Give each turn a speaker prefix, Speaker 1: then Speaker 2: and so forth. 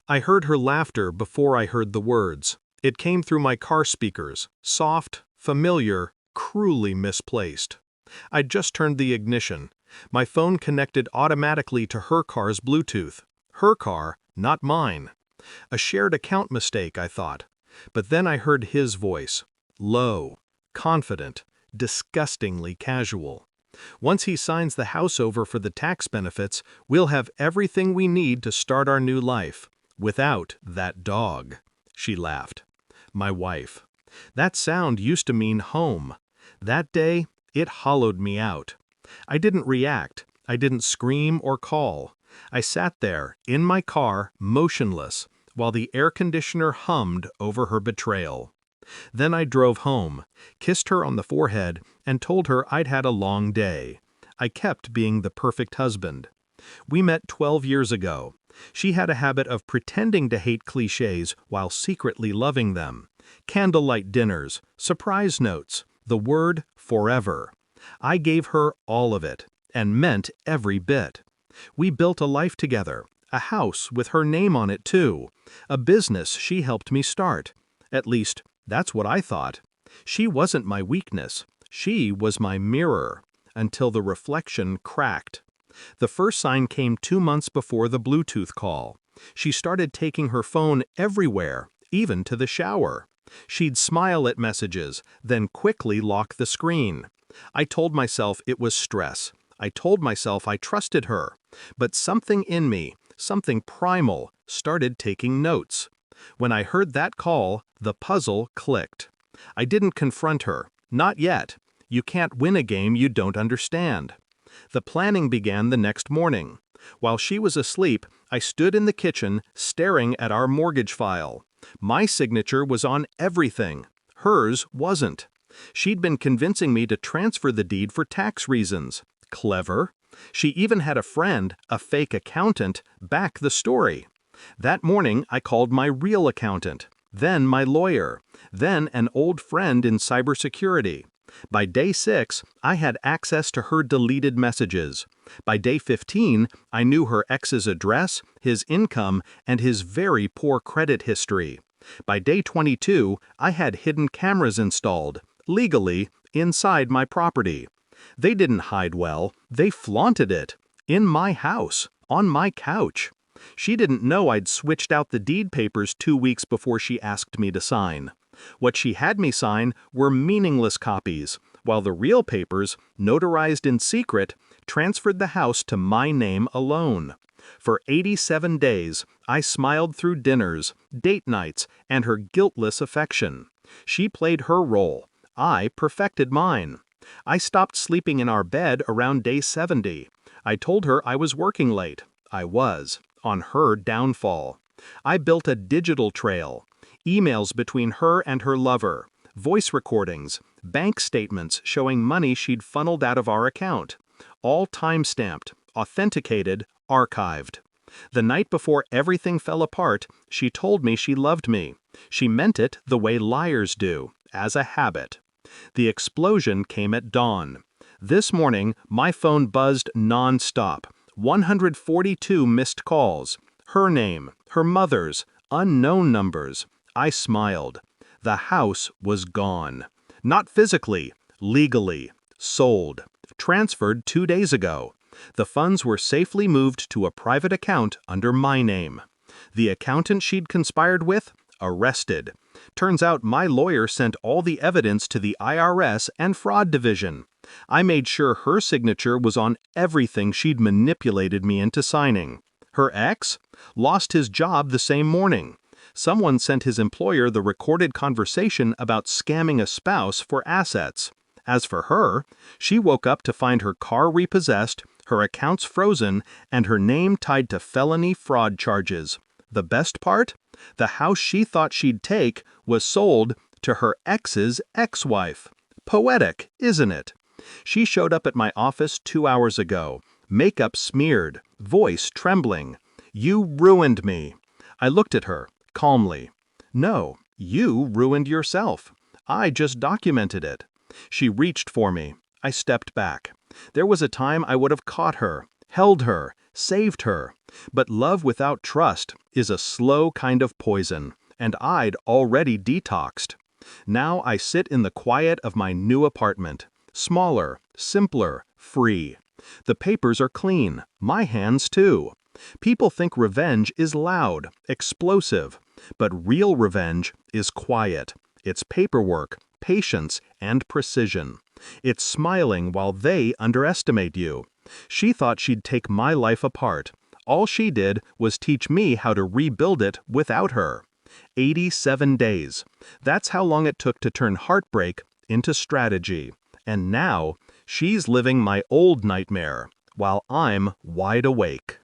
Speaker 1: I heard her laughter before I heard the words. It came through my car speakers, soft, familiar, cruelly misplaced. I'd just turned the ignition. My phone connected automatically to her car's Bluetooth. Her car, not mine. A shared account mistake, I thought. But then I heard his voice. Low, confident, disgustingly casual. Once he signs the house over for the tax benefits, we'll have everything we need to start our new life. Without that dog. She laughed. My wife. That sound used to mean home. That day, it hollowed me out. I didn't react. I didn't scream or call. I sat there, in my car, motionless, while the air conditioner hummed over her betrayal. Then I drove home, kissed her on the forehead, and told her I'd had a long day. I kept being the perfect husband. We met 12 years ago. She had a habit of pretending to hate cliches while secretly loving them. Candlelight dinners, surprise notes, the word forever. I gave her all of it, and meant every bit. We built a life together, a house with her name on it too, a business she helped me start. At least, that's what I thought. She wasn't my weakness. She was my mirror, until the reflection cracked. The first sign came 2 months before the Bluetooth call. She started taking her phone everywhere, even to the shower. She'd smile at messages, then quickly lock the screen. I told myself it was stress. I told myself I trusted her. But something in me, something primal, started taking notes. When I heard that call, the puzzle clicked. I didn't confront her. Not yet. You can't win a game you don't understand. The planning began the next morning. While she was asleep, I stood in the kitchen, staring at our mortgage file. My signature was on everything. Hers wasn't. She'd been convincing me to transfer the deed for tax reasons. Clever. She even had a friend, a fake accountant, back the story. That morning, I called my real accountant, then my lawyer, then an old friend in cybersecurity. By day 6, I had access to her deleted messages. By day 15, I knew her ex's address, his income, and his very poor credit history. By day 22, I had hidden cameras installed, legally, inside my property. They didn't hide well, they flaunted it. In my house, on my couch. She didn't know I'd switched out the deed papers 2 weeks before she asked me to sign. What she had me sign were meaningless copies, while the real papers, notarized in secret, transferred the house to my name alone. For 87 days, I smiled through dinners, date nights, and her guiltless affection. She played her role. I perfected mine. I stopped sleeping in our bed around day 70. I told her I was working late. I was, on her downfall. I built a digital trail. Emails between her and her lover, voice recordings, bank statements showing money she'd funneled out of our account. All time-stamped, authenticated, archived. The night before everything fell apart, she told me she loved me. She meant it the way liars do, as a habit. The explosion came at dawn. This morning, my phone buzzed non-stop. 142 missed calls. Her name, her mother's, unknown numbers. I smiled. The house was gone. Not physically, legally. Sold. Transferred 2 days ago. The funds were safely moved to a private account under my name. The accountant she'd conspired with? Arrested. Turns out my lawyer sent all the evidence to the IRS and fraud division. I made sure her signature was on everything she'd manipulated me into signing. Her ex? Lost his job the same morning. Someone sent his employer the recorded conversation about scamming a spouse for assets. As for her, she woke up to find her car repossessed, her accounts frozen, and her name tied to felony fraud charges. The best part? The house she thought she'd take was sold to her ex's ex-wife. Poetic, isn't it? She showed up at my office 2 hours ago, makeup smeared, voice trembling. You ruined me. I looked at her, calmly. No, you ruined yourself. I just documented it. She reached for me. I stepped back. There was a time I would have caught her, held her, saved her. But love without trust is a slow kind of poison, and I'd already detoxed. Now I sit in the quiet of my new apartment. Smaller, simpler, free. The papers are clean, my hands too. People think revenge is loud, explosive, but real revenge is quiet. It's paperwork, patience, and precision. It's smiling while they underestimate you. She thought she'd take my life apart. All she did was teach me how to rebuild it without her. 87 days. That's how long it took to turn heartbreak into strategy. And now, she's living my old nightmare, while I'm wide awake.